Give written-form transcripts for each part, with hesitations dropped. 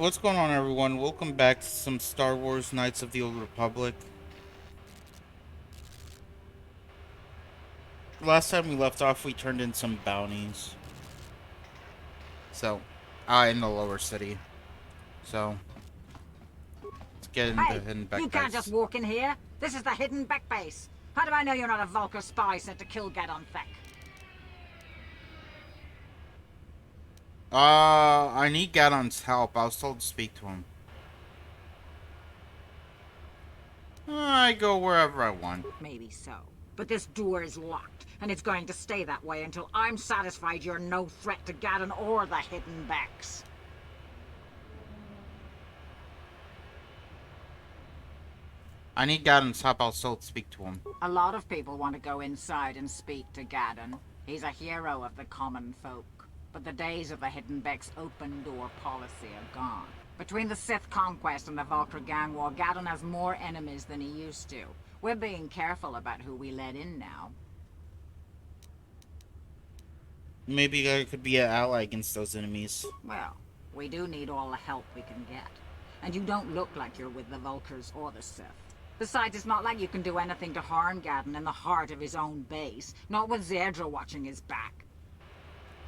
What's going on, everyone? Welcome back to some Star Wars Knights of the Old Republic. Last time we left off, we turned in some bounties. So, in the lower city. So, let's get into Hey, Hidden Back you can't just Base. walk in here. This is the Hidden Back Base. How do I know you're not a Vulkar spy sent to kill Gadon Thek? I need Gadon's help. I was told to speak to him. I go wherever I want. Maybe so. But this door is locked, and it's going to stay that way until I'm satisfied you're no threat to Gadon or the Hidden Backs. I need Gadon's help. I was told to speak to him. A lot of people want to go inside and speak to Gadon. He's a hero of the common folk. But the days of the Hidden Beck's open door policy are gone. Between the Sith conquest and the Vulkar gang war, Gadon has more enemies than he used to. We're being careful about who we let in now. Maybe I could be an ally against those enemies. Well, we do need all the help we can get. And you don't look like you're with the Vulkars or the Sith. Besides, it's not like you can do anything to harm Gadon in the heart of his own base. Not with Zerdra watching his back.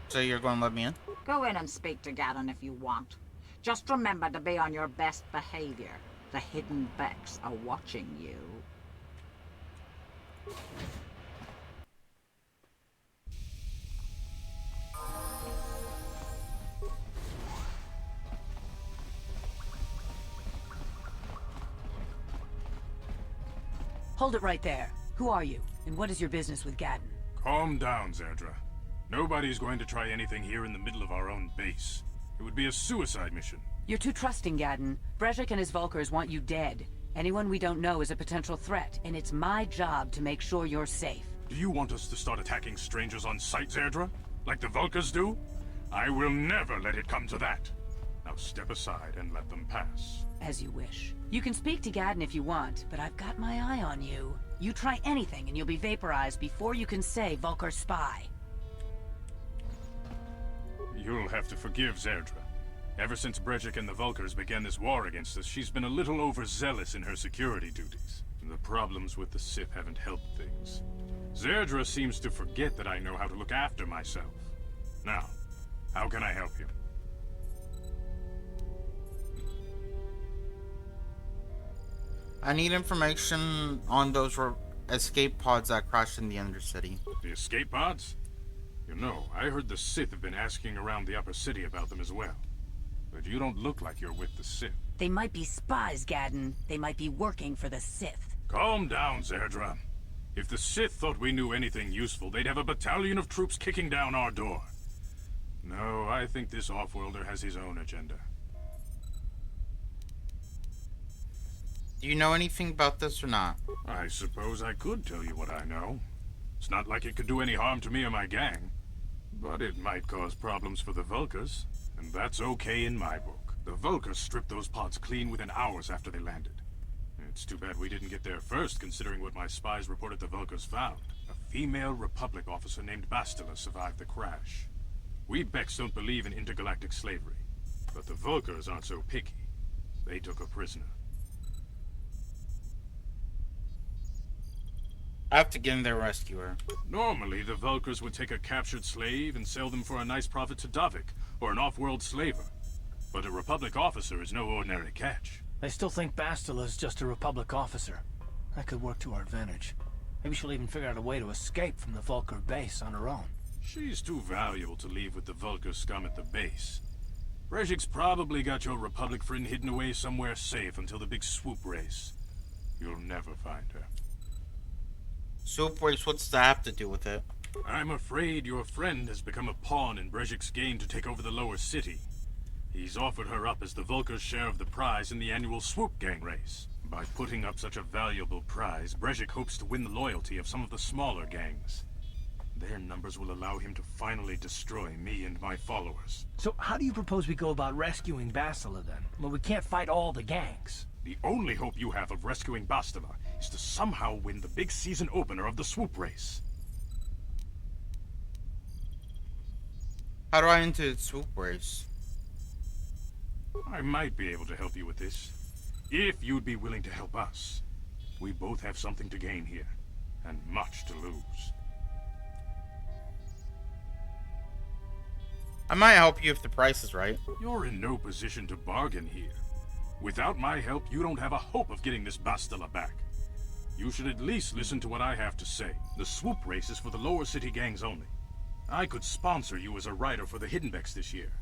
So you're going to let me in? Go in and speak to Gadon if you want. Just remember to be on your best behavior. The Hidden Becks are watching you. Hold it right there. Who are you, and what is your business with Gadon? Calm down, Zerdra. Nobody's going to try anything here in the middle of our own base. It would be a suicide mission. You're too trusting, Gadon. Brejik and his Vulkars want you dead. Anyone we don't know is a potential threat, and it's my job to make sure you're safe. Do you want us to start attacking strangers on sight, Zerdra? Like the Vulkars do? I will never let it come to that. Now step aside and let them pass. As you wish. You can speak to Gadon if you want, but I've got my eye on you. You try anything and you'll be vaporized before you can say Vulkar spy. You'll have to forgive Zerdra. Ever since Brejik and the Vulkars began this war against us, she's been a little overzealous in her security duties. The problems with the Sith haven't helped things. Zerdra seems to forget that I know how to look after myself. Now, how can I help you? I need information on those escape pods that crashed in the Undercity. The escape pods? You know, I heard the Sith have been asking around the upper city about them as well. But you don't look like you're with the Sith. They might be spies, Gadon. They might be working for the Sith. Calm down, Zerdra. If the Sith thought we knew anything useful, they'd have a battalion of troops kicking down our door. No, I think this off-worlder has his own agenda. Do you know anything about this or not? I suppose I could tell you what I know. It's not like it could do any harm to me or my gang. But it might cause problems for the Vulkars, and that's okay in my book. The Vulkars stripped those pods clean within hours after they landed. It's too bad we didn't get there first, considering what my spies reported the Vulkars found. A female Republic officer named Bastila survived the crash. We Becks don't believe in intergalactic slavery, but the Vulkars aren't so picky. They took her prisoner. I have to get in there and rescue her. Normally, the Vulkars would take a captured slave and sell them for a nice profit to Davik, or an off-world slaver. But a Republic officer is no ordinary catch. I still think Bastila's just a Republic officer. That could work to our advantage. Maybe she'll even figure out a way to escape from the Vulkar base on her own. She's too valuable to leave with the Vulkar scum at the base. Brejik's probably got your Republic friend hidden away somewhere safe until the big swoop race. You'll never find her. Swoop race, what's that have to do with it? I'm afraid your friend has become a pawn in Brejik's game to take over the lower city. He's offered her up as the Vulkar's share of the prize in the annual Swoop Gang race. By putting up such a valuable prize, Brejik hopes to win the loyalty of some of the smaller gangs. Their numbers will allow him to finally destroy me and my followers. So how do you propose we go about rescuing Bastila then? Well, we can't fight all the gangs. The only hope you have of rescuing Bastila is to somehow win the big season opener of the Swoop race. How do I enter the swoop race? I might be able to help you with this, if you'd be willing to help us. We both have something to gain here, and much to lose. I might help you if the price is right. You're in no position to bargain here. Without my help, you don't have a hope of getting this Bastila back. You should at least listen to what I have to say. The swoop race is for the lower city gangs only. I could sponsor you as a rider for the Hiddenbecks this year.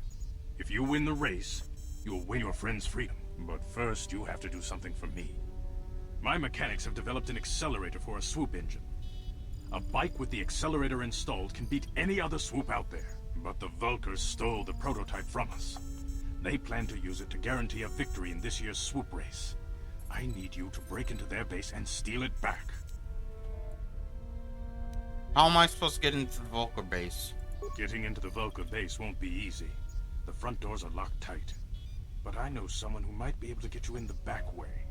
If you win the race, you'll win your friend's freedom. But first, you have to do something for me. My mechanics have developed an accelerator for a swoop engine. A bike with the accelerator installed can beat any other swoop out there. But the Vulkars stole the prototype from us. They plan to use it to guarantee a victory in this year's swoop race. I need you to break into their base and steal it back. How am I supposed to get into the Vulkar base? Getting into the Vulkar base won't be easy. The front doors are locked tight. But I know someone who might be able to get you in the back way.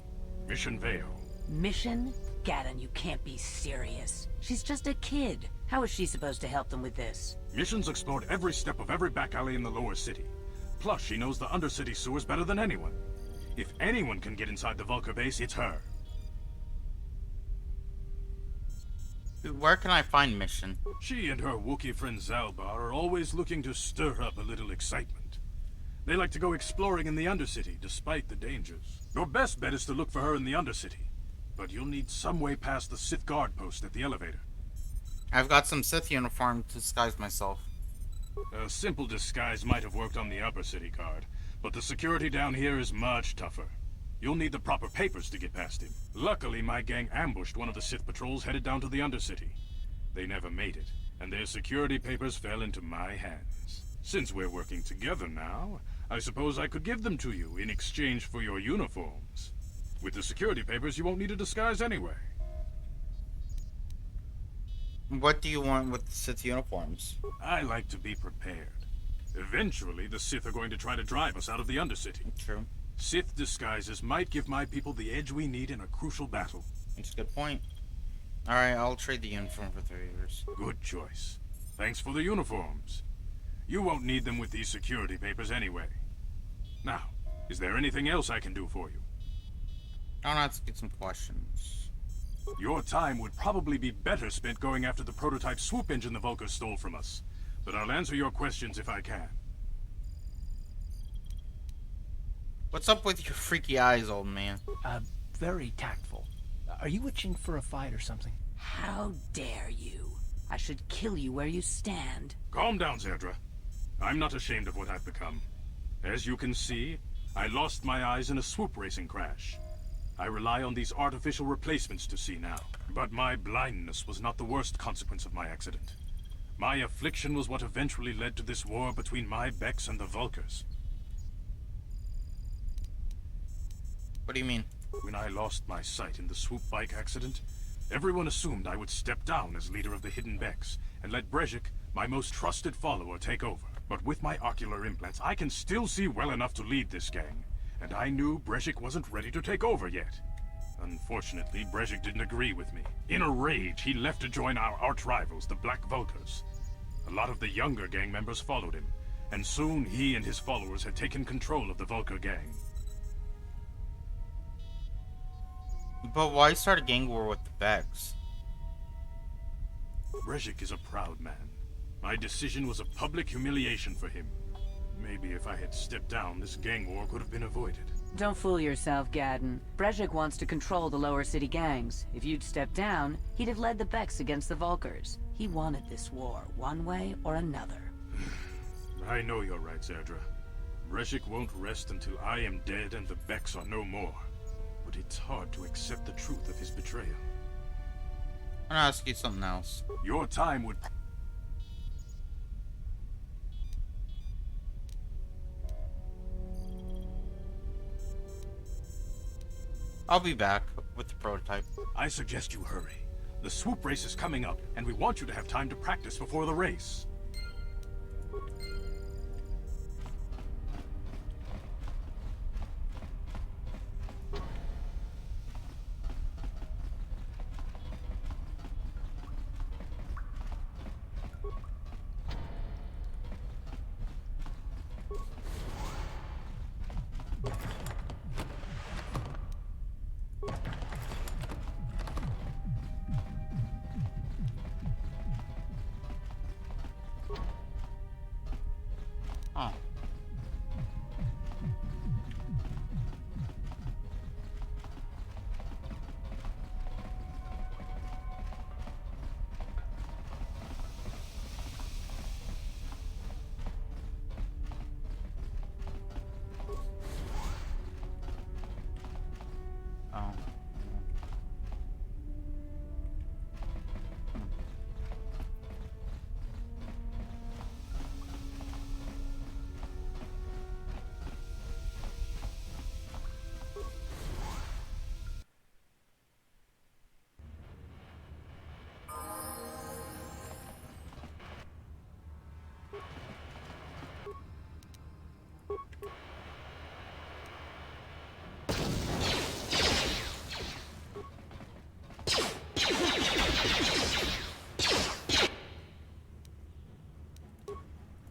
Mission Vale. Mission? Gaddon, you can't be serious. She's just a kid. How is she supposed to help them with this? Mission's explored every step of every back alley in the lower city. Plus, she knows the undercity sewers better than anyone. If anyone can get inside the Vulkar base, it's her. Where can I find Mission? She and her Wookiee friend Zalbar are always looking to stir up a little excitement. They like to go exploring in the Undercity, despite the dangers. Your best bet is to look for her in the Undercity. But you'll need some way past the Sith guard post at the elevator. I've got some Sith uniform to disguise myself. A simple disguise might have worked on the Upper City guard, but the security down here is much tougher. You'll need the proper papers to get past him. Luckily, my gang ambushed one of the Sith patrols headed down to the Undercity. They never made it, and their security papers fell into my hands. Since we're working together now, I suppose I could give them to you in exchange for your uniforms. With the security papers, you won't need a disguise anyway. What do you want with the Sith uniforms? I like to be prepared. Eventually, the Sith are going to try to drive us out of the Undercity. True. Sith disguises might give my people the edge we need in a crucial battle. That's a good point. Alright, I'll trade the uniform for 3 years. Good choice. Thanks for the uniforms. You won't need them with these security papers anyway. Now, is there anything else I can do for you? I'll have to get some questions. Your time would probably be better spent going after the prototype swoop engine the Vulkars stole from us. But I'll answer your questions if I can. What's up with your freaky eyes, old man? Very tactful. Are you itching for a fight or something? How dare you? I should kill you where you stand. Calm down, Zerdra. I'm not ashamed of what I've become. As you can see, I lost my eyes in a swoop racing crash. I rely on these artificial replacements to see now. But my blindness was not the worst consequence of my accident. My affliction was what eventually led to this war between my Becks and the Vulkars. What do you mean? When I lost my sight in the swoop bike accident, everyone assumed I would step down as leader of the Hidden Becks and let Brejik, my most trusted follower, take over. But with my ocular implants, I can still see well enough to lead this gang, and I knew Brejik wasn't ready to take over yet. Unfortunately, Brejik didn't agree with me. In a rage, he left to join our arch-rivals, the Black Vulkars. A lot of the younger gang members followed him, and soon he and his followers had taken control of the Vulkar gang. But why start a gang war with the Becks? Brejik is a proud man. My decision was a public humiliation for him. Maybe if I had stepped down, this gang war could have been avoided. Don't fool yourself, Gaddon. Brejik wants to control the lower city gangs. If you'd stepped down, he'd have led the Becks against the Vulkars. He wanted this war, one way or another. I know you're right, Zerdra. Brejik won't rest until I am dead and the Becks are no more. But it's hard to accept the truth of his betrayal. I'm gonna ask you something else. Your time would... I'll be back with the prototype. I suggest you hurry. The swoop race is coming up, and we want you to have time to practice before the race.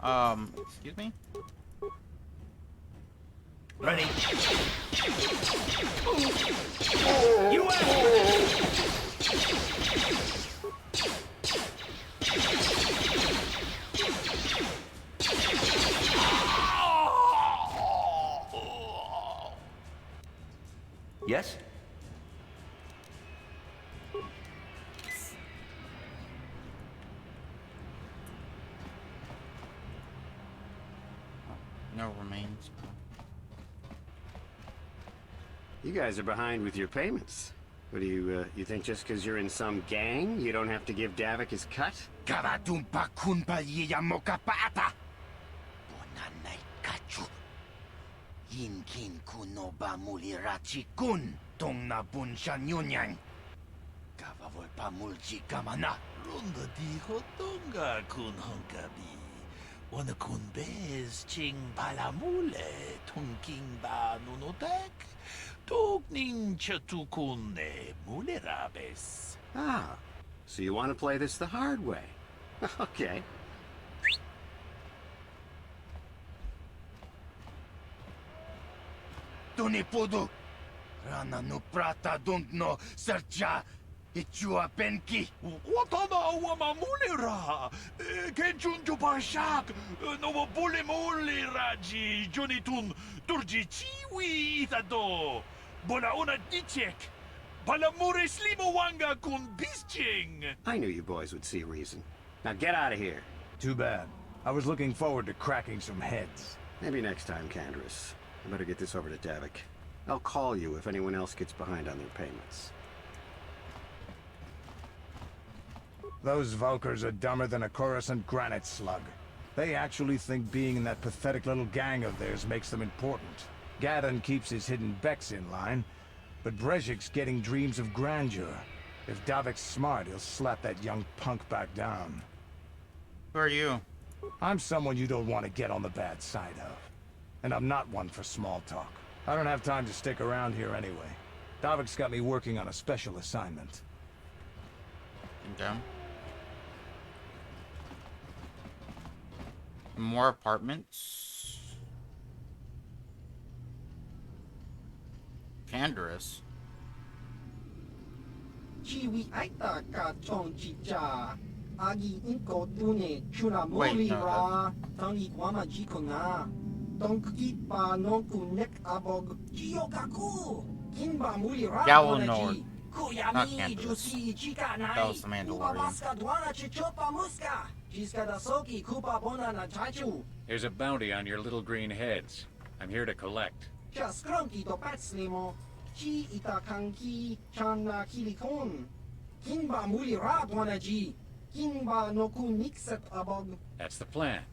Excuse me? Ready? You Yes? No remains. You guys are behind with your payments. What do you think just because you're in some gang, you don't have to give Davik his cut? Karatumpa kunpa yiyamokapata. Bonanay kachu. Yinkin kuno ba mulirachi kun. Tong na bun shanyunyang. Kavavol pa mulchi kamana. Runga dijo tonga kun honkabi. Wana kun bez ching palamule. Tungking ba nunotek. Togning chatukune mulerabes. Ah, so you want to play this the hard way. Okay. Tunipudu. Rana no prata don't no sercha. Ichua penki. Watana wama mulera. Kenchunju parshak. No bule muleraji. Jonitun turji chiwi itado. Bona una dichek. Palamure slimo wanga kun bisching. I knew you boys would see reason. Now get out of here. Too bad. I was looking forward to cracking some heads. Maybe next time, Canderous. I better get this over to Davik. I'll call you if anyone else gets behind on their payments. Those Vulkars are dumber than a Coruscant granite slug. They actually think being in that pathetic little gang of theirs makes them important. Gadon keeps his hidden Becks in line, but Brezhik's getting dreams of grandeur. If Davik's smart, he'll slap that young punk back down. Who are you? I'm someone you don't want to get on the bad side of. And I'm not one for small talk. I don't have time to stick around here anyway. Davik's got me working on a special assignment. Okay. More apartments. Canderous. Chiwi aita ka chong chicha. Agi inko tune chuna Wait, moli no, ra. Tangi kwama jikona. Donki pa nonku nek abog. Jiyokaku. Kinba muli ra. Gallo Nord. Not Kuyami Canderous. jusi chika nai. That was the Mandalorian. Upabaska dwana chichopa muska. Jiska da soki kupa bona na chachu. There's a bounty on your little green heads. I'm here to collect. Chaskronki to patslimo. Chi itakanki chana kilikon. Kinba muli ra dwana ji. Kinba noku nixet abog. That's the plan.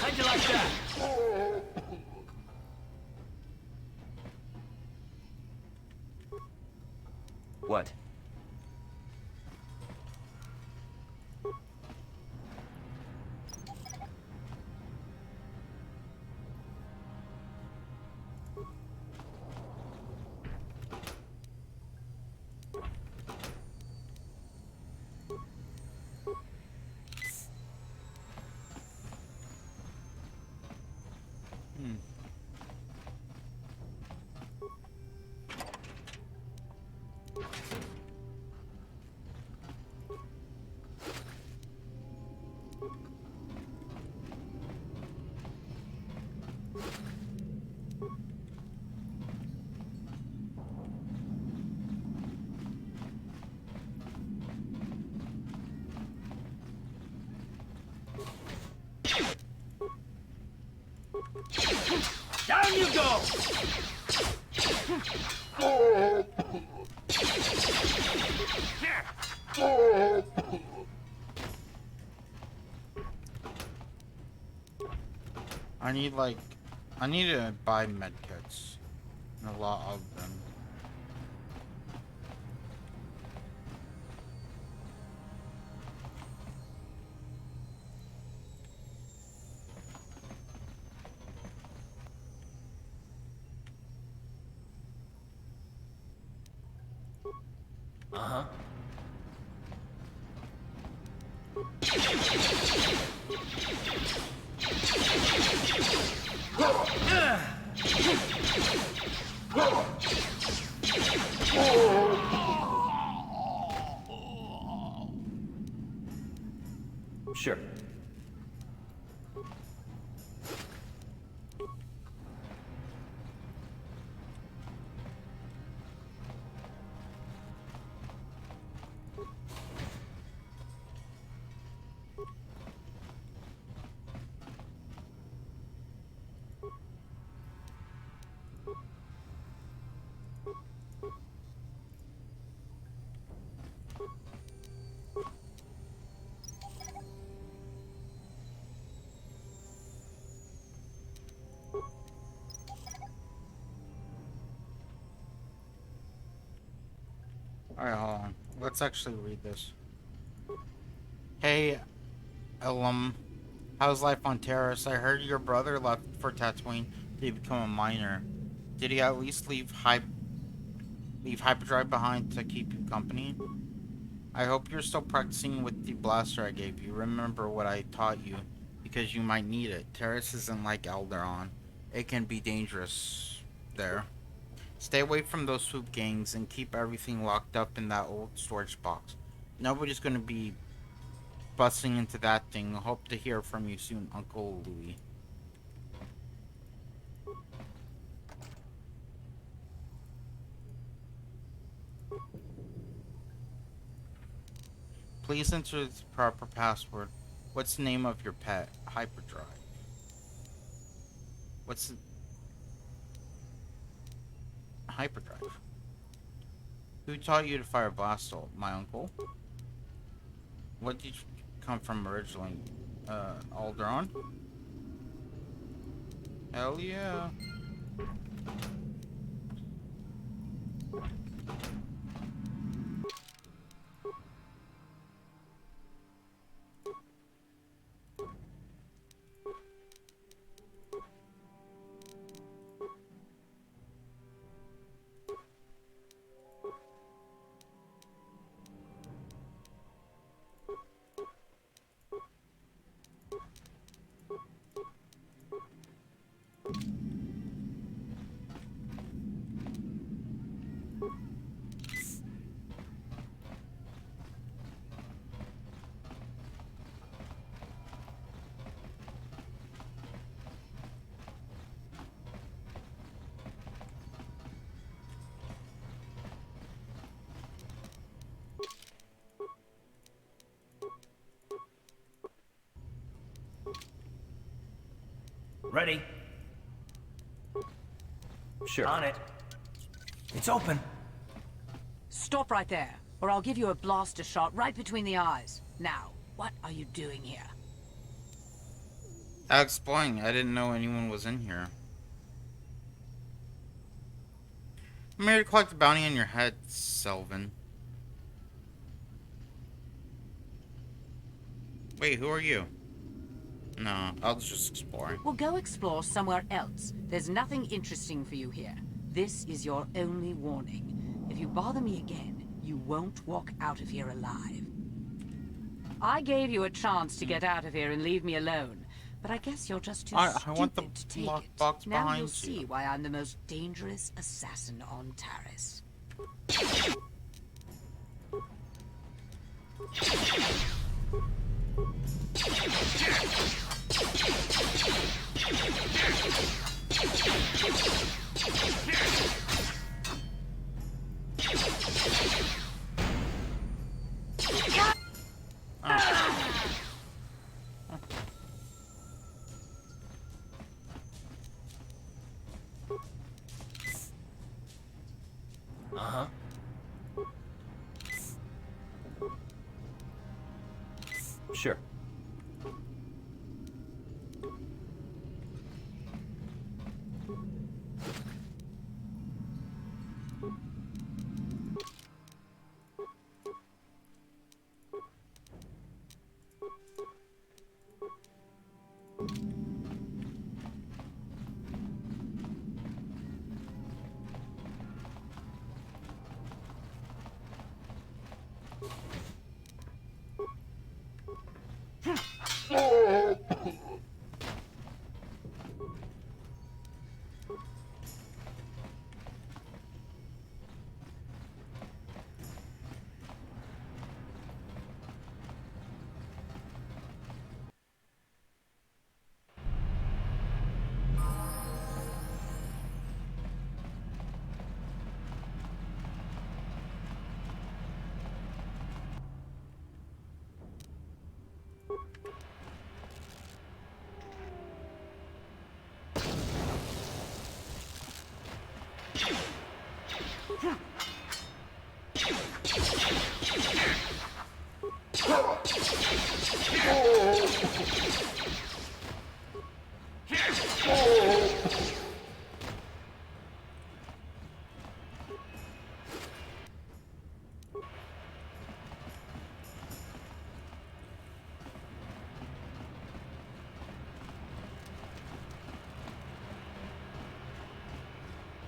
How'd you like that? What? Down you go! I need to buy medkits. And a lot of them. Uh-huh. Sure. Alright, hold on. Let's actually read this. Hey, Elam. How's life on Terrace? I heard your brother left for Tatooine to become a miner. Did he at least leave Hyperdrive behind to keep you company? I hope you're still practicing with the blaster I gave you. Remember what I taught you, because you might need it. Terrace isn't like Alderaan. It can be dangerous there. Stay away from those swoop gangs and keep everything locked up in that old storage box. Nobody's gonna be busting into that thing. Hope to hear from you soon, Uncle Louis. Please enter the proper password. What's the name of your pet? Hyperdrive. What's the... Hyperdrive. Who taught you to fire blast ult? My uncle? What did you come from originally? Alderaan? Hell yeah. Ready? Sure. On it. It's open. Stop right there, or I'll give you a blaster shot right between the eyes. Now, what are you doing here? Exploring. I didn't know anyone was in here. I'm here to collect the bounty on your head, Selvin. Wait, who are you? No, I was just exploring. Well, go explore somewhere else. There's nothing interesting for you here. This is your only warning. If you bother me again, you won't walk out of here alive. I gave you a chance to get out of here and leave me alone, but I guess you're just too I stupid want the to take it. lockbox Now behind you'll you. see why I'm the most dangerous assassin on Taris. Uh-huh. Sure.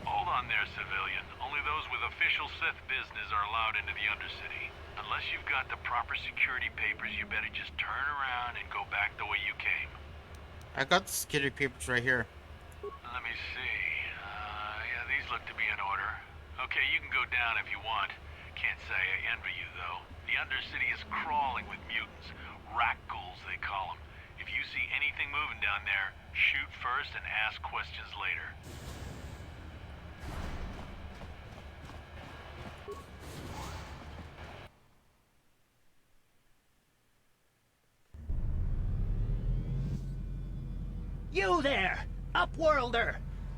Hold on there, civilian. Only those with official Sith business are allowed into the Undercity. Unless you've got the proper security papers, you better just turn around and go back the way you came. I got the security papers right here. Let me see. Yeah, these look to be in order. Okay, you can go down if you want. Can't say I envy you, though. The Undercity is crawling with mutants. Rat ghouls, they call them. If you see anything moving down there, shoot first and ask questions later. You there, Upworlder!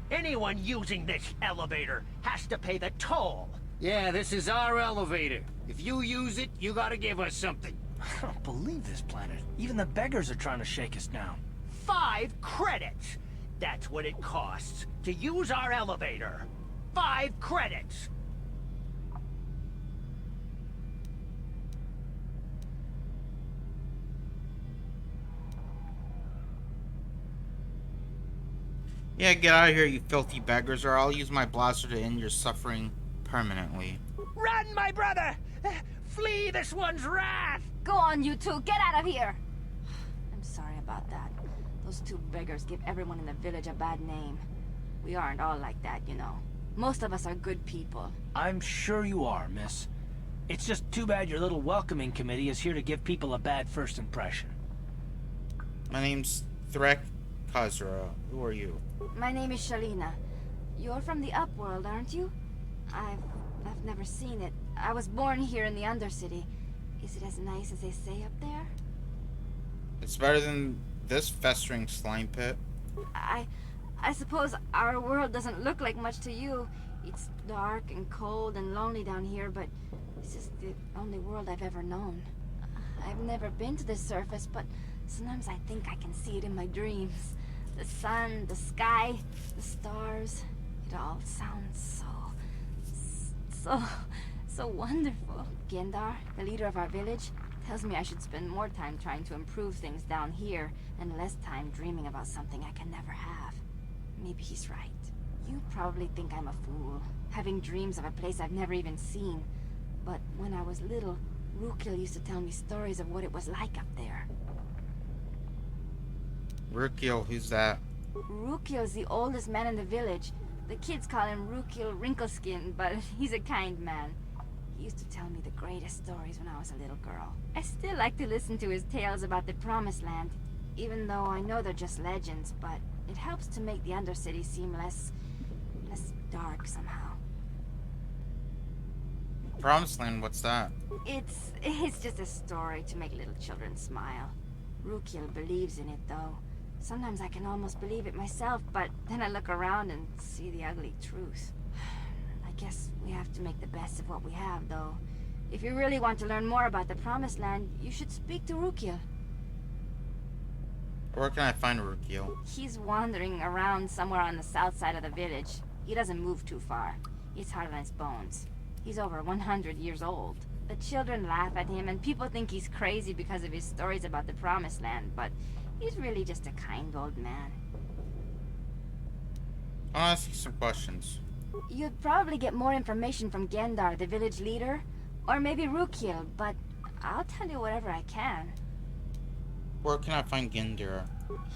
Anyone using this elevator has to pay the toll. Yeah, this is our elevator. If you use it, you gotta give us something. I don't believe this planet. Even the beggars are trying to shake us down. 5 credits! That's what it costs to use our elevator. 5 credits! Yeah, get out of here, you filthy beggars, or I'll use my blaster to end your suffering permanently. Run, my brother! Flee this one's wrath! Go on, you two. Get out of here. I'm sorry about that. Those 2 beggars give everyone in the village a bad name. We aren't all like that, you know. Most of us are good people. I'm sure you are, miss. It's just too bad your little welcoming committee is here to give people a bad first impression. My name's Threk Khazra. Who are you? My name is Shalina. You're from the Upworld, aren't you? I've never seen it. I was born here in the Undercity. Is it as nice as they say up there? It's better than this festering slime pit. I suppose our world doesn't look like much to you. It's dark and cold and lonely down here, but this is the only world I've ever known. I've never been to the surface, but sometimes I think I can see it in my dreams. The sun, the sky, the stars. It all sounds so wonderful. Gendar, the leader of our village, Tells me I should spend more time trying to improve things down here and less time dreaming about something I can never have. Maybe he's right. You probably think I'm a fool, having dreams of a place I've never even seen. But when I was little, Rukil used to tell me stories of what it was like up there. Rukil, who's that? Rukil's the oldest man in the village. The kids call him Rukil Wrinkleskin, but he's a kind man. He used to tell me the greatest stories when I was a little girl. I still like to listen to his tales about the Promised Land, even though I know they're just legends, but it helps to make the Undercity seem less dark somehow. Promised Land, what's that? It's just a story to make little children smile. Rukil believes in it, though. Sometimes I can almost believe it myself, but then I look around and see the ugly truth. I guess we have to make the best of what we have, though. If you really want to learn more about the Promised Land, you should speak to Rukil. Where can I find Rukil? He's wandering around somewhere on the south side of the village. He doesn't move too far. He's hard on his bones. He's over 100 years old. The children laugh at him, and people think he's crazy because of his stories about the Promised Land, but he's really just a kind old man. I'll ask you some questions. You'd probably get more information from Gendar, the village leader, or maybe Rukil, but I'll tell you whatever I can. Where can I find Gendar?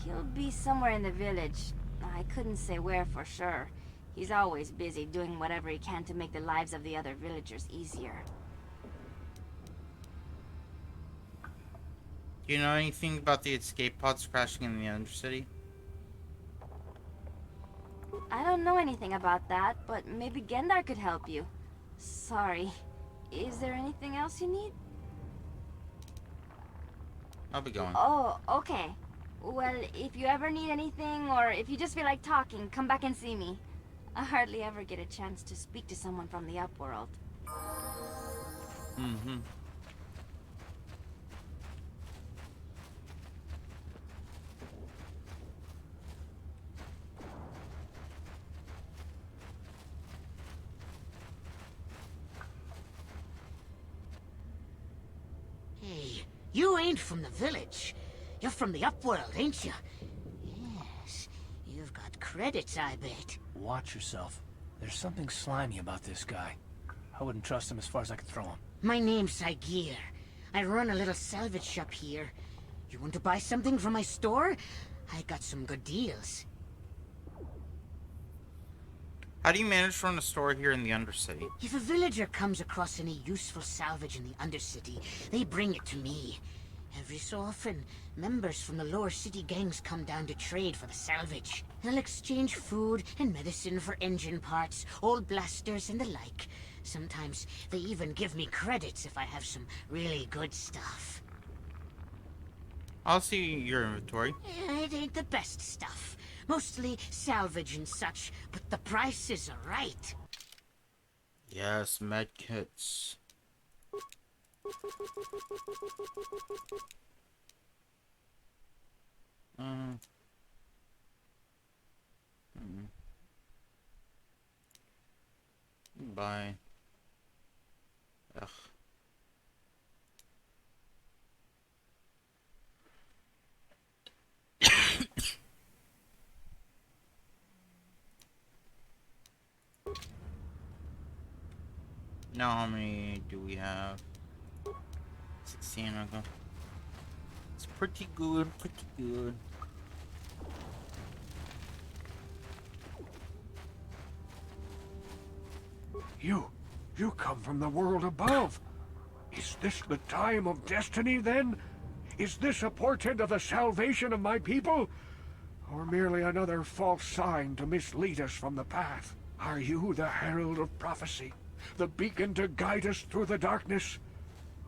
He'll be somewhere in the village. I couldn't say where for sure. He's always busy doing whatever he can to make the lives of the other villagers easier. Do you know anything about the escape pods crashing in the Undercity? I don't know anything about that, but maybe Gendar could help you. Sorry. Is there anything else you need? I'll be going. Oh, okay. Well, if you ever need anything, or if you just feel like talking, come back and see me. I hardly ever get a chance to speak to someone from the Upworld. Mm-hmm. Hey, you ain't from the village. You're from the Upworld, ain't you? Yes, you've got credits, I bet. Watch yourself. There's something slimy about this guy. I wouldn't trust him as far as I could throw him. My name's Saigir. I run a little salvage shop here. You want to buy something from my store? I got some good deals. How do you manage to run a store here in the Undercity? If a villager comes across any useful salvage in the Undercity, they bring it to me. Every so often, members from the lower city gangs come down to trade for the salvage. They'll exchange food and medicine for engine parts, old blasters, and the like. Sometimes they even give me credits if I have some really good stuff. I'll see your inventory. It ain't the best stuff. Mostly salvage and such, but the prices are right. Yes, medkits. Bye. Ugh. Now how many do we have? 16, okay. It's pretty good, pretty good. You come from the world above. Is this the time of destiny, then? Is this a portent of the salvation of my people? Or merely another false sign to mislead us from the path? Are you the herald of prophecy? The beacon to guide us through the darkness?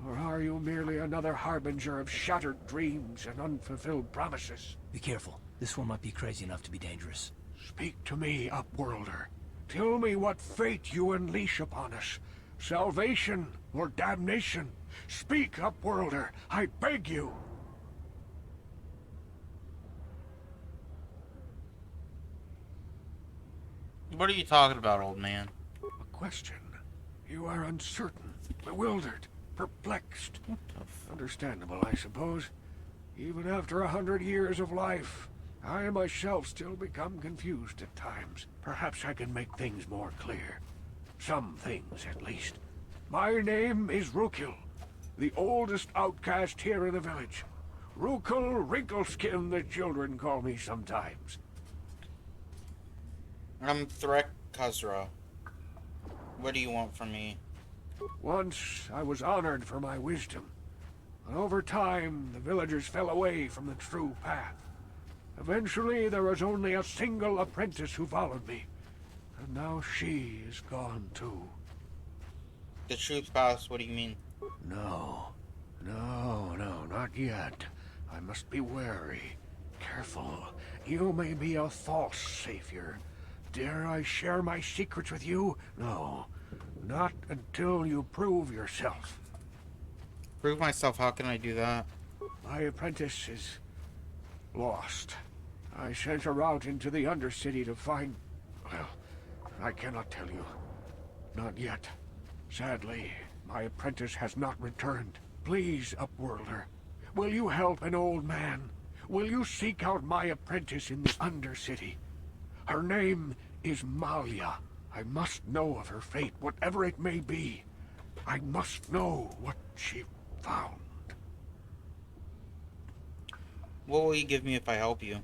Or are you merely another harbinger of shattered dreams and unfulfilled promises? Be careful. This one might be crazy enough to be dangerous. Speak to me, Upworlder. Tell me what fate you unleash upon us. Salvation or damnation? Speak, Upworlder. I beg you. What are you talking about, old man? A question. You are uncertain, bewildered, perplexed. Understandable, I suppose. Even after 100 years of life, I myself still become confused at times. Perhaps I can make things more clear. Some things, at least. My name is Rukil, the oldest outcast here in the village. Rukil Wrinkleskin, the children call me sometimes. I'm Threk Khazra. What do you want from me? Once I was honored for my wisdom, but over time the villagers fell away from the true path. Eventually there was only a single apprentice who followed me, and now she is gone too. The truth path, what do you mean? No, not yet. I must be wary, careful. You may be a false savior. Dare I share my secrets with you? No, not until you prove yourself. Prove myself, how can I do that? My apprentice is lost. I sent her out into the Undercity to find... Well, I cannot tell you. Not yet. Sadly, my apprentice has not returned. Please, Upworlder, will you help an old man? Will you seek out my apprentice in the Undercity? Her name is Malia. I must know of her fate, whatever it may be. I must know what she found. What will you give me if I help you?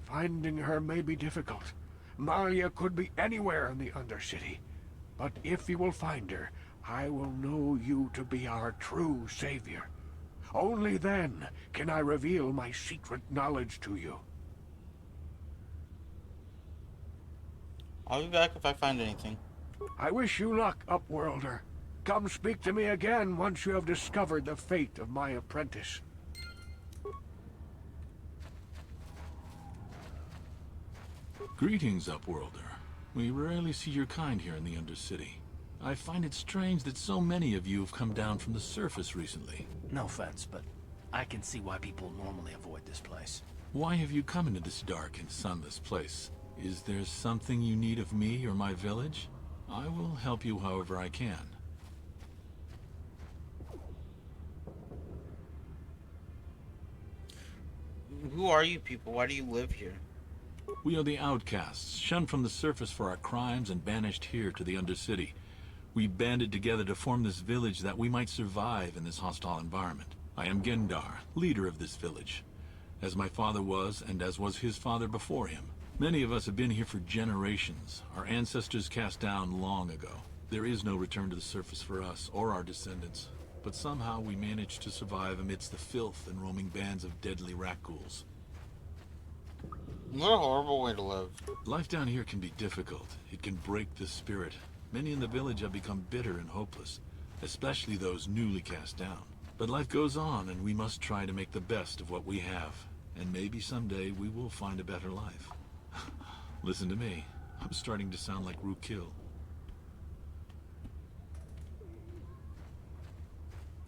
Finding her may be difficult. Malia could be anywhere in the Undercity. But if you will find her, I will know you to be our true savior. Only then can I reveal my secret knowledge to you. I'll be back if I find anything. I wish you luck, Upworlder. Come speak to me again once you have discovered the fate of my apprentice. Greetings, Upworlder. We rarely see your kind here in the Undercity. I find it strange that so many of you have come down from the surface recently. No offense, but I can see why people normally avoid this place. Why have you come into this dark and sunless place? Is there something you need of me or my village? I will help you however I can. Who are you people? Why do you live here? We are the outcasts, shunned from the surface for our crimes and banished here to the Undercity. We banded together to form this village that we might survive in this hostile environment. I am Gendar, leader of this village, as my father was and as was his father before him. Many of us have been here for generations, our ancestors cast down long ago. There is no return to the surface for us or our descendants, but somehow we managed to survive amidst the filth and roaming bands of deadly rat-ghouls. What a horrible way to live. Life down here can be difficult. It can break the spirit. Many in the village have become bitter and hopeless, especially those newly cast down. But life goes on, and we must try to make the best of what we have. And maybe someday we will find a better life. Listen to me. I'm starting to sound like Rukil.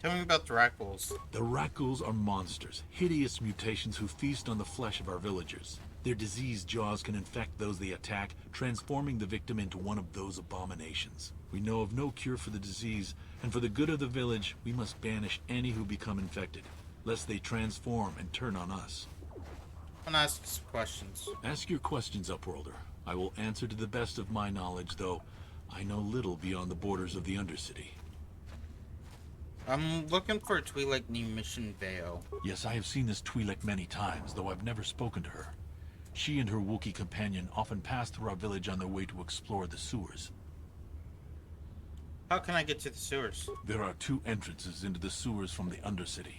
Tell me about the rat-ghouls. The rat-ghouls are monsters, hideous mutations who feast on the flesh of our villagers. Their diseased jaws can infect those they attack, transforming the victim into one of those abominations. We know of no cure for the disease, and for the good of the village, we must banish any who become infected, lest they transform and turn on us. I'm gonna ask some questions. Ask your questions, Upworlder. I will answer to the best of my knowledge, though I know little beyond the borders of the Undercity. I'm looking for a Twi'lek named Mission Veo. Yes, I have seen this Twi'lek many times, though I've never spoken to her. She and her Wookiee companion often pass through our village on their way to explore the sewers. How can I get to the sewers? There are two entrances into the sewers from the Undercity.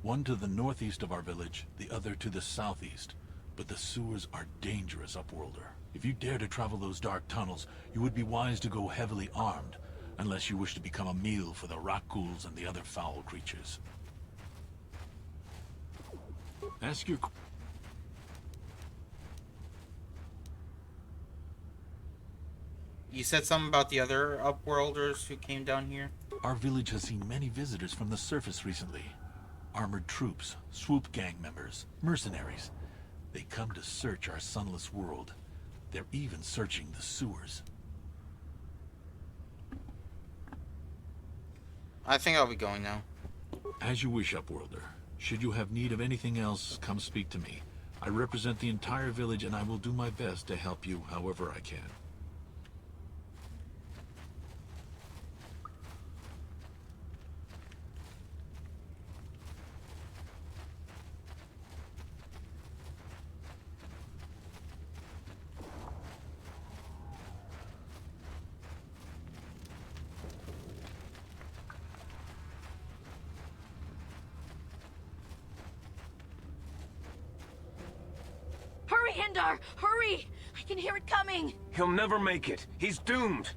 One to the northeast of our village, the other to the southeast. But the sewers are dangerous, Upworlder. If you dare to travel those dark tunnels, you would be wise to go heavily armed, unless you wish to become a meal for the rat-ghouls and the other foul creatures. Ask your... You said something about the other Upworlders who came down here? Our village has seen many visitors from the surface recently. Armored troops, swoop gang members, mercenaries. They come to search our sunless world. They're even searching the sewers. I think I'll be going now. As you wish, Upworlder. Should you have need of anything else, come speak to me. I represent the entire village, and I will do my best to help you however I can. Hurry, Hindar! Hurry! I can hear it coming! He'll never make it. He's doomed.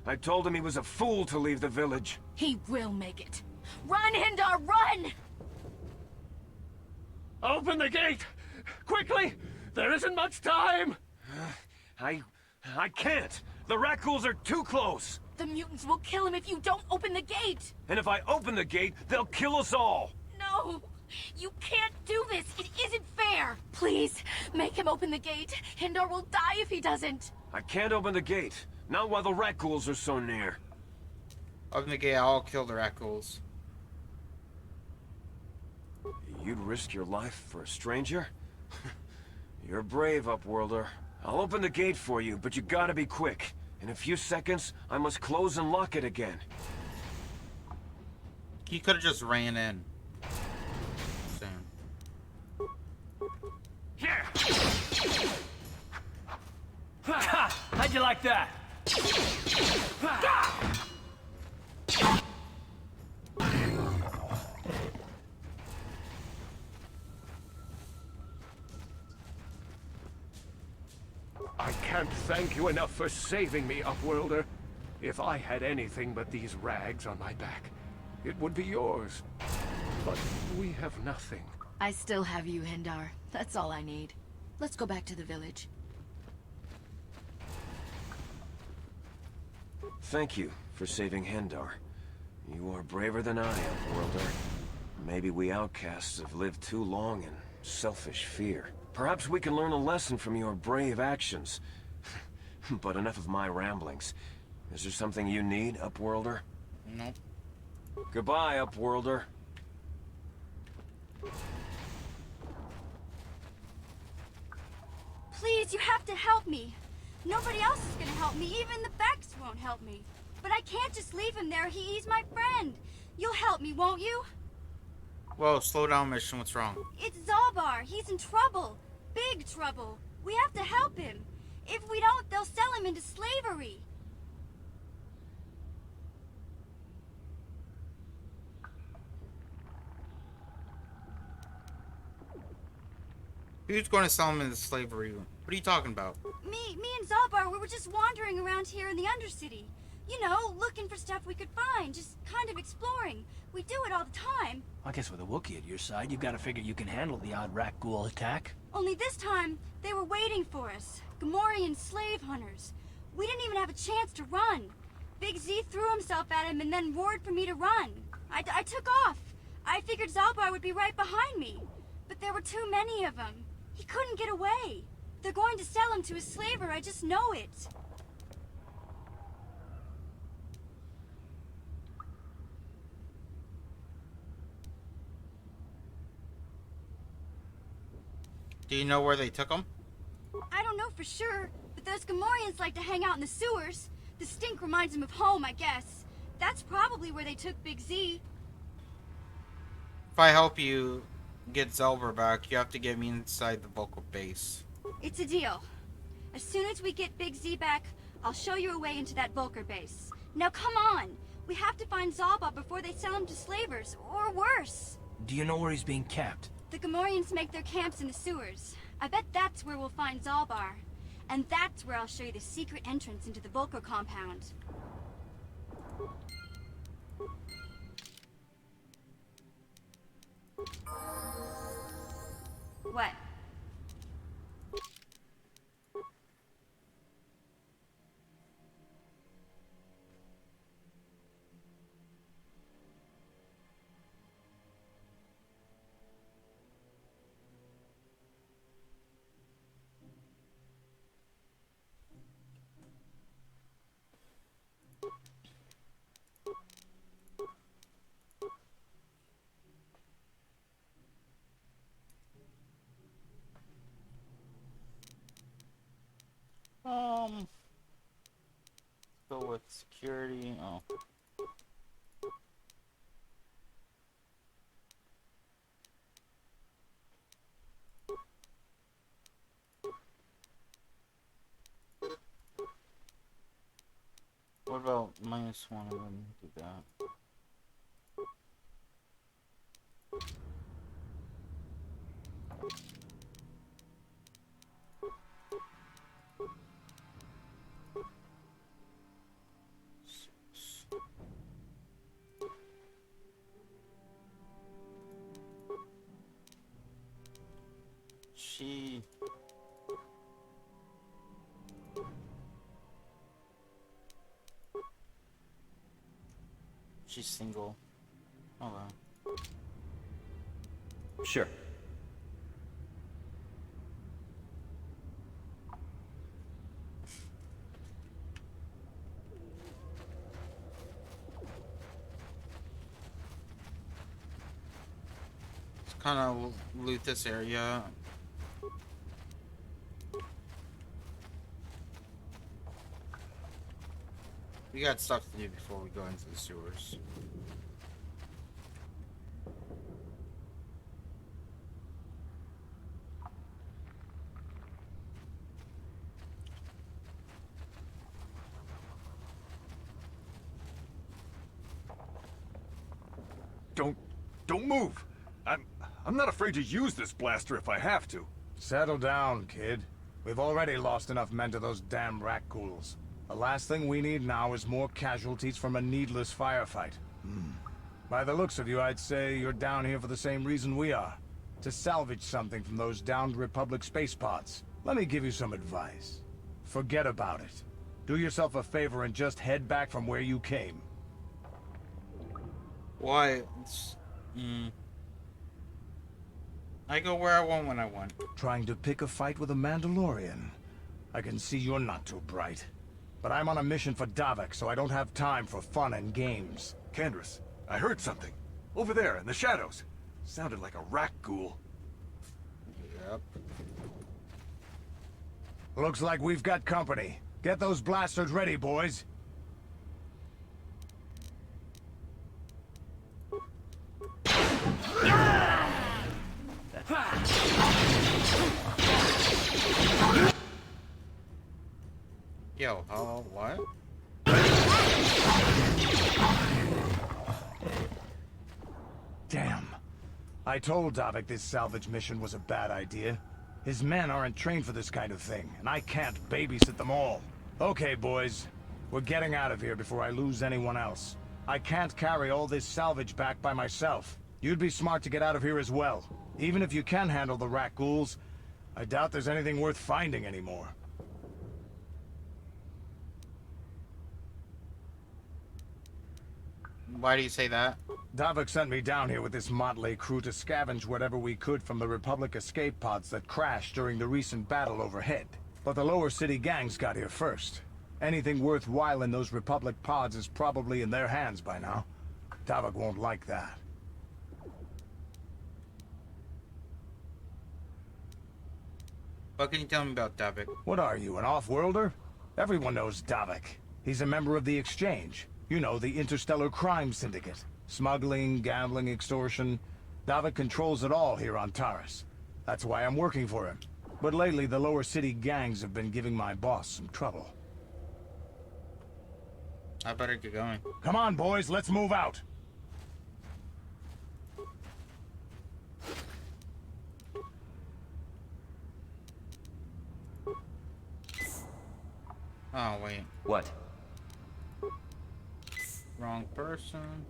I told him he was a fool to leave the village. He will make it. Run, Hindar, run! Open the gate! Quickly! There isn't much time! I can't! The Rakghouls are too close! The mutants will kill him if you don't open the gate! And if I open the gate, they'll kill us all! No! You can't do this! It isn't fair! Please, make him open the gate. Hindar will die if he doesn't. I can't open the gate. Not while the Rakghouls are so near. Open the gate, I'll kill the Rakghouls. You'd risk your life for a stranger? You're brave, Upworlder. I'll open the gate for you, but you gotta be quick. In a few seconds, I must close and lock it again. He could have just ran in. Here! How'd you like that? I can't thank you enough for saving me, Upworlder. If I had anything but these rags on my back, it would be yours. But we have nothing. I still have you, Hindar. That's all I need. Let's go back to the village. Thank you for saving Hendar. You are braver than I, Upworlder. Maybe we outcasts have lived too long in selfish fear. Perhaps we can learn a lesson from your brave actions. But enough of my ramblings. Is there something you need, Upworlder? Nope. Goodbye, Upworlder. Please, you have to help me. Nobody else is gonna help me. Even the Becks won't help me. But I can't just leave him there. He's my friend. You'll help me, won't you? Whoa, slow down, Mission. What's wrong? It's Zalbar. He's in trouble. Big trouble. We have to help him. If we don't, they'll sell him into slavery. Who's going to sell him into slavery? What are you talking about? Me and Zalbar, we were just wandering around here in the Undercity. You know, looking for stuff we could find, just kind of exploring. We do it all the time. I guess with a Wookiee at your side, you've got to figure you can handle the odd Rakghoul attack. Only this time, they were waiting for us. Gamorrean slave hunters. We didn't even have a chance to run. Big Z threw himself at him and then roared for me to run. I took off. I figured Zalbar would be right behind me. But there were too many of them. He couldn't get away. They're going to sell him to a slaver, I just know it. Do you know where they took him? I don't know for sure, but those Gamorreans like to hang out in the sewers. The stink reminds them of home, I guess. That's probably where they took Big Z. If I help you get Zelber back, you have to get me inside the Vulcan base. It's a deal. As soon as we get Big Z back, I'll show you a way into that Vulcan base. Now come on! We have to find Zalba before they sell him to slavers, or worse. Do you know where he's being kept? The Gamorreans make their camps in the sewers. I bet that's where we'll find Zalbar. And that's where I'll show you the secret entrance into the Vulcan compound. What? Go with security. Oh. What about -1? I wouldn't do that. She's single. Oh wow. Sure. Let's kind of loot this area. We got stuff to do before we go into the sewers. Don't move. I'm not afraid to use this blaster if I have to. Settle down, kid. We've already lost enough men to those damn Rakghouls. The last thing we need now is more casualties from a needless firefight. By the looks of you, I'd say you're down here for the same reason we are. To salvage something from those downed Republic space pods. Let me give you some advice. Forget about it. Do yourself a favor and just head back from where you came. Why? I go where I want when I want. Trying to pick a fight with a Mandalorian. I can see you're not too bright. But I'm on a mission for Davik, so I don't have time for fun and games. Kandris, I heard something. Over there, in the shadows. Sounded like a Rakghoul. Yep. Looks like we've got company. Get those blasters ready, boys. Yo, what? Damn. I told Davik this salvage mission was a bad idea. His men aren't trained for this kind of thing, and I can't babysit them all. Okay, boys. We're getting out of here before I lose anyone else. I can't carry all this salvage back by myself. You'd be smart to get out of here as well. Even if you can handle the Rakghouls, I doubt there's anything worth finding anymore. Why do you say that? Davik sent me down here with this motley crew to scavenge whatever we could from the Republic escape pods that crashed during the recent battle overhead. But the lower city gangs got here first. Anything worthwhile in those Republic pods is probably in their hands by now. Davik won't like that. What can you tell me about Davik? What are you, an off-worlder? Everyone knows Davik. He's a member of the Exchange. You know, the Interstellar Crime Syndicate. Smuggling, gambling, extortion. Davik controls it all here on Taris. That's why I'm working for him. But lately, the lower city gangs have been giving my boss some trouble. I better get going. Come on, boys, let's move out! Oh, wait. What? Wrong person.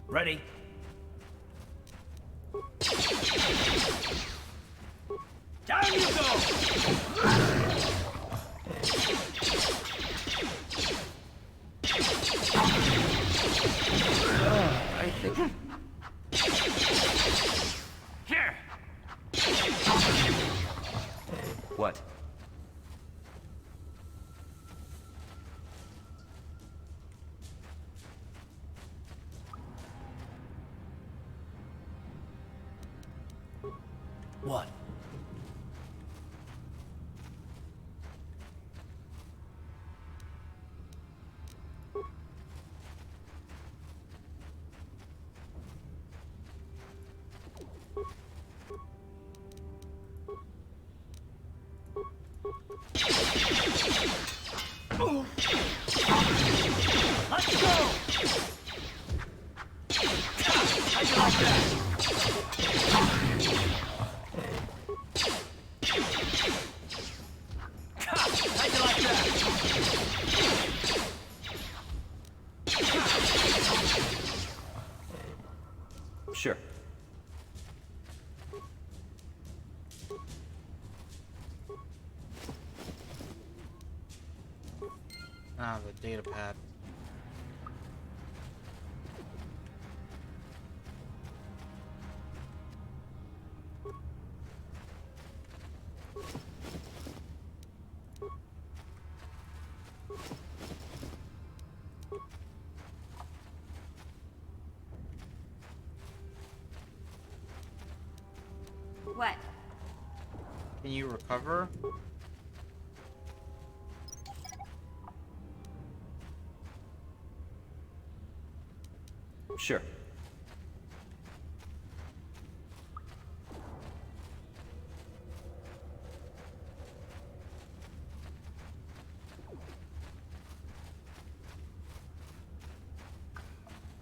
Ready? Down you go! I think... Here! What? What? How'd you like that? Sure. Ah, the data pad. What? Can you recover? Sure.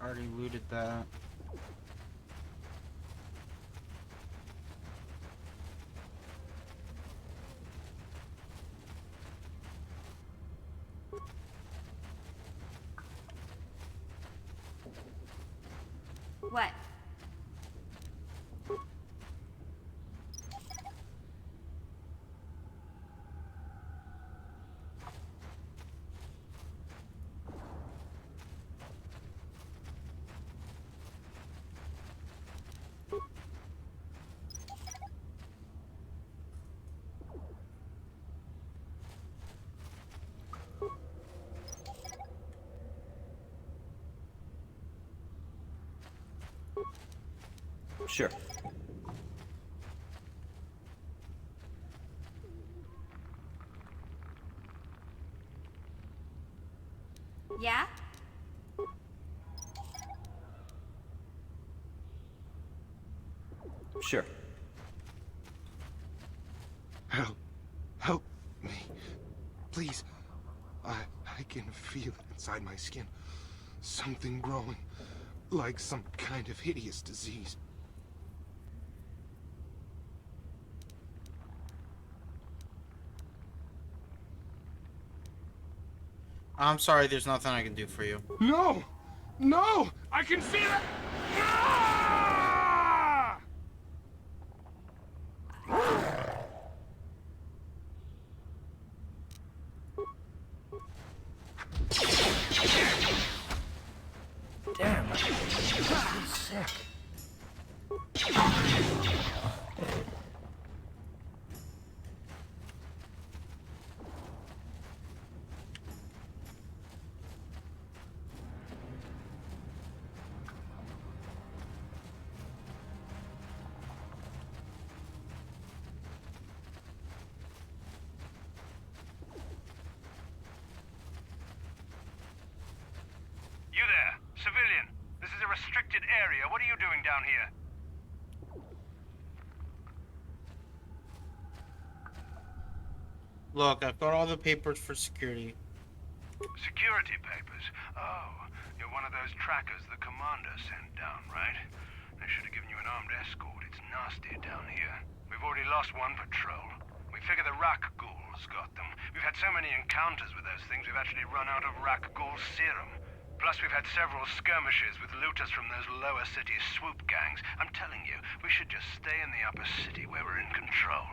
Already looted that. What? Sure. Yeah? Sure. Help me. Please. I can feel it inside my skin. Something growing. Like some kind of hideous disease. I'm sorry, there's nothing I can do for you. No! No! I can feel it! Ah! Damn, I'm sick. You there, civilian. This is a restricted area. What are you doing down here? Look, I've got all the papers for security. Security papers? Oh, you're one of those trackers the commander sent down, right? They should have given you an armed escort. It's nasty down here. We've already lost one patrol. We figure the Rak Ghouls got them. We've had so many encounters with those things, we've actually run out of Rak Ghoul serum. Plus, we've had several skirmishes with looters from those lower city swoop gangs. I'm telling you, we should just stay in the upper city where we're in control.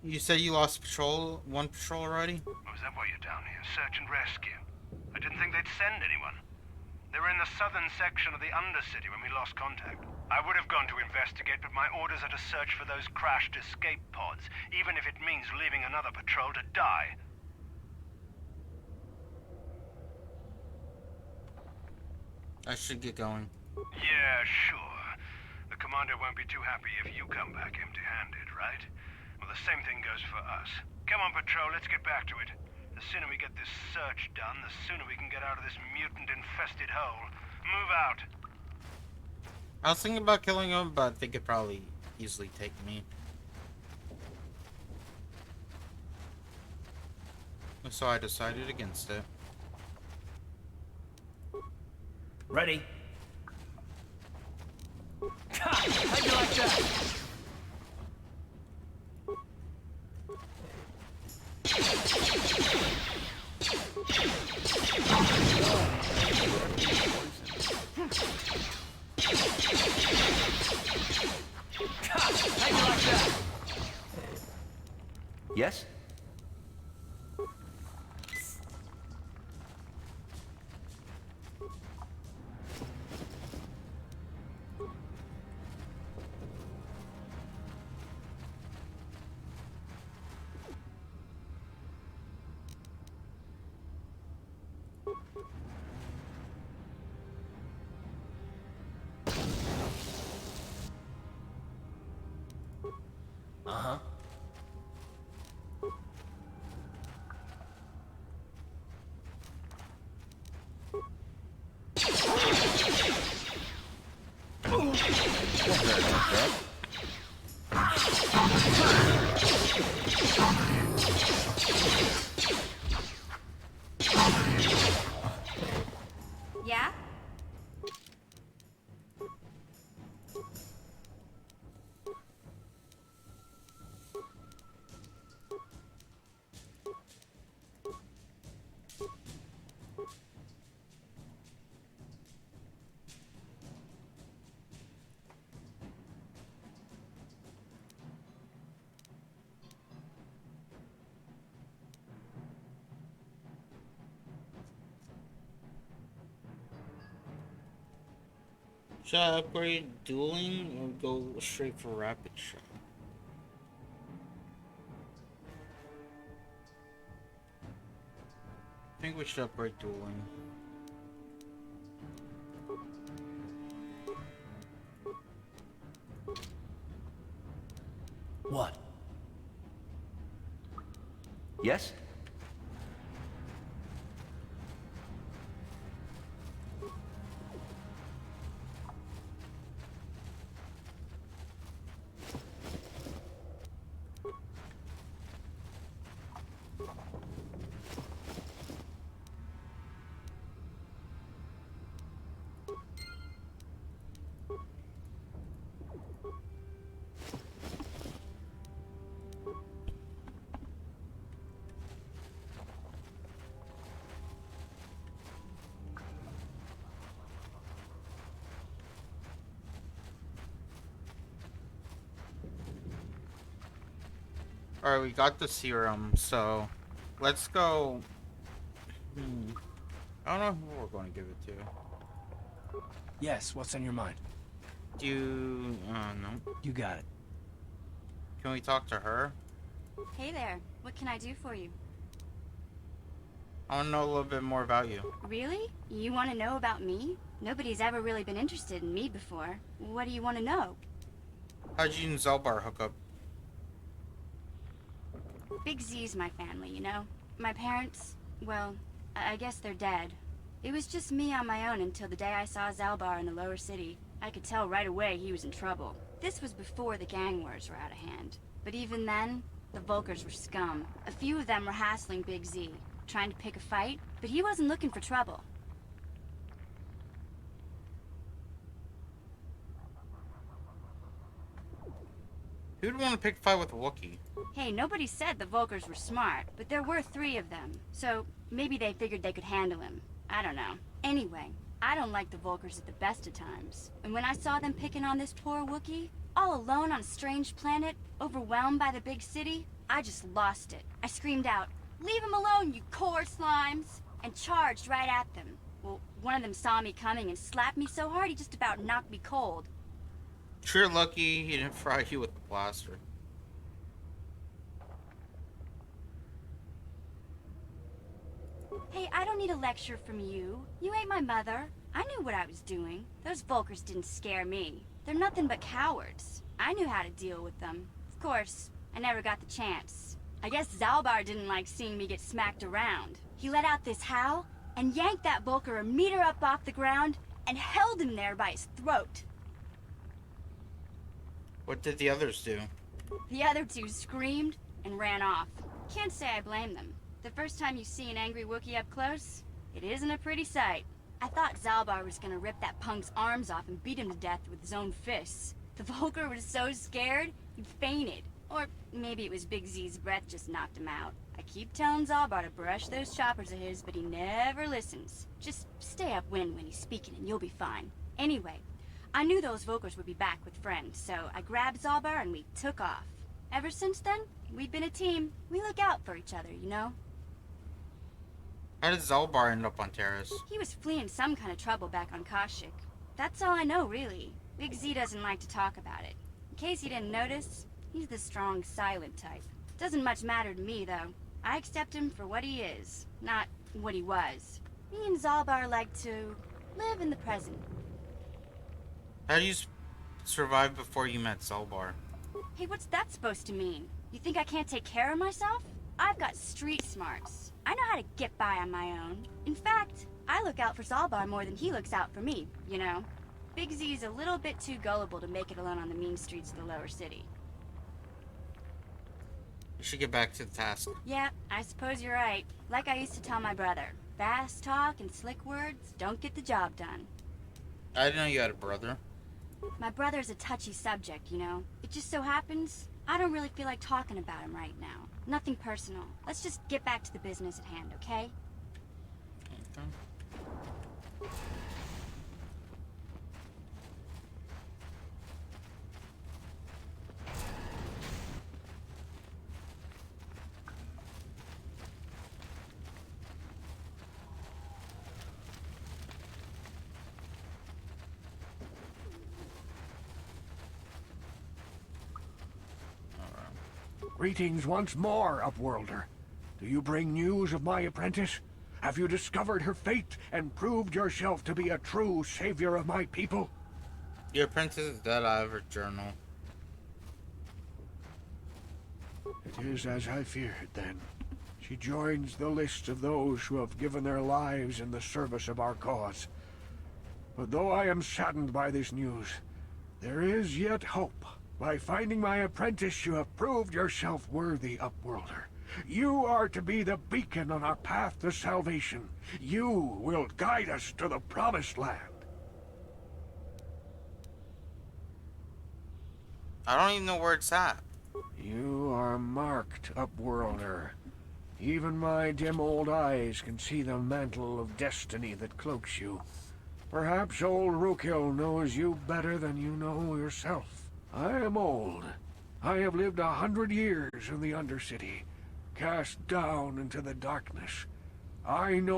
You said you lost one patrol already? Oh, is that why you're down here? Search and rescue? I didn't think they'd send anyone. They were in the southern section of the Undercity when we lost contact. I would have gone to investigate, but my orders are to search for those crashed escape pods, even if it means leaving another patrol to die. I should get going. Yeah, sure. The commander won't be too happy if you come back empty-handed, right? Well, the same thing goes for us. Come on, patrol, let's get back to it. The sooner we get this search done, the sooner we can get out of this mutant-infested hole. Move out. I was thinking about killing him, but they could probably easily take me. So I decided against it. Ready? How'd you like that? How'd you like that? Yes? Uh-huh. Yeah? Should I upgrade dueling or go straight for rapid shot? I think we should upgrade dueling. What? Yes? Alright, we got the serum, so let's go. I don't know who we're going to give it to. Yes, what's on your mind? No. You got it. Can we talk to her? Hey there. What can I do for you? I want to know a little bit more about you. Really? You want to know about me? Nobody's ever really been interested in me before. What do you want to know? How'd you and Zelbar hook up? Big Z's my family, you know? My parents, well, I guess they're dead. It was just me on my own until the day I saw Zalbar in the lower city. I could tell right away he was in trouble. This was before the gang wars were out of hand. But even then, the Volkers were scum. A few of them were hassling Big Z, trying to pick a fight, but he wasn't looking for trouble. Who'd want to pick a fight with a Wookiee? Hey, nobody said the Volkers were smart, but there were 3 of them. So maybe they figured they could handle him. I don't know. Anyway, I don't like the Volkers at the best of times. And when I saw them picking on this poor Wookiee, all alone on a strange planet, overwhelmed by the big city, I just lost it. I screamed out, "Leave him alone, you core slimes!" and charged right at them. Well, one of them saw me coming and slapped me so hard he just about knocked me cold. You're lucky he didn't fry you with the blaster. Hey, I don't need a lecture from you. You ain't my mother. I knew what I was doing. Those Volkers didn't scare me. They're nothing but cowards. I knew how to deal with them. Of course, I never got the chance. I guess Zalbar didn't like seeing me get smacked around. He let out this howl and yanked that Volker a meter up off the ground and held him there by his throat. What did the others do? The other 2 screamed and ran off. Can't say I blame them. The first time you see an angry Wookiee up close, it isn't a pretty sight. I thought Zalbar was gonna rip that punk's arms off and beat him to death with his own fists. The Vulgar was so scared, he fainted. Or maybe it was Big Z's breath just knocked him out. I keep telling Zalbar to brush those choppers of his, but he never listens. Just stay upwind when he's speaking and you'll be fine. Anyway, I knew those Volkers would be back with friends, so I grabbed Zalbar and we took off. Ever since then, we've been a team. We look out for each other, you know? How did Zalbar end up on Terrace? He was fleeing some kind of trouble back on Kashyyyk. That's all I know, really. Big Z doesn't like to talk about it. In case you didn't notice, he's the strong, silent type. Doesn't much matter to me, though. I accept him for what he is, not what he was. Me and Zalbar like to live in the present. How did you survive before you met Zalbar? Hey, what's that supposed to mean? You think I can't take care of myself? I've got street smarts. I know how to get by on my own. In fact, I look out for Zalbar more than he looks out for me, you know? Big Z's a little bit too gullible to make it alone on the mean streets of the lower city. You should get back to the task. Yeah, I suppose you're right. Like I used to tell my brother, fast talk and slick words don't get the job done. I didn't know you had a brother. My brother's a touchy subject, you know? It just so happens, I don't really feel like talking about him right now. Nothing personal. Let's just get back to the business at hand, okay? Okay. Greetings once more, Upworlder. Do you bring news of my apprentice? Have you discovered her fate and proved yourself to be a true savior of my people? Your apprentice is dead. I have her journal. It is as I feared, then. She joins the list of those who have given their lives in the service of our cause. But though I am saddened by this news, there is yet hope. By finding my apprentice, you have proved yourself worthy, Upworlder. You are to be the beacon on our path to salvation. You will guide us to the promised land. I don't even know where it's at. You are marked, Upworlder. Even my dim old eyes can see the mantle of destiny that cloaks you. Perhaps old Rookhill knows you better than you know yourself. I am old. I have lived 100 years in the Undercity, cast down into the darkness. I know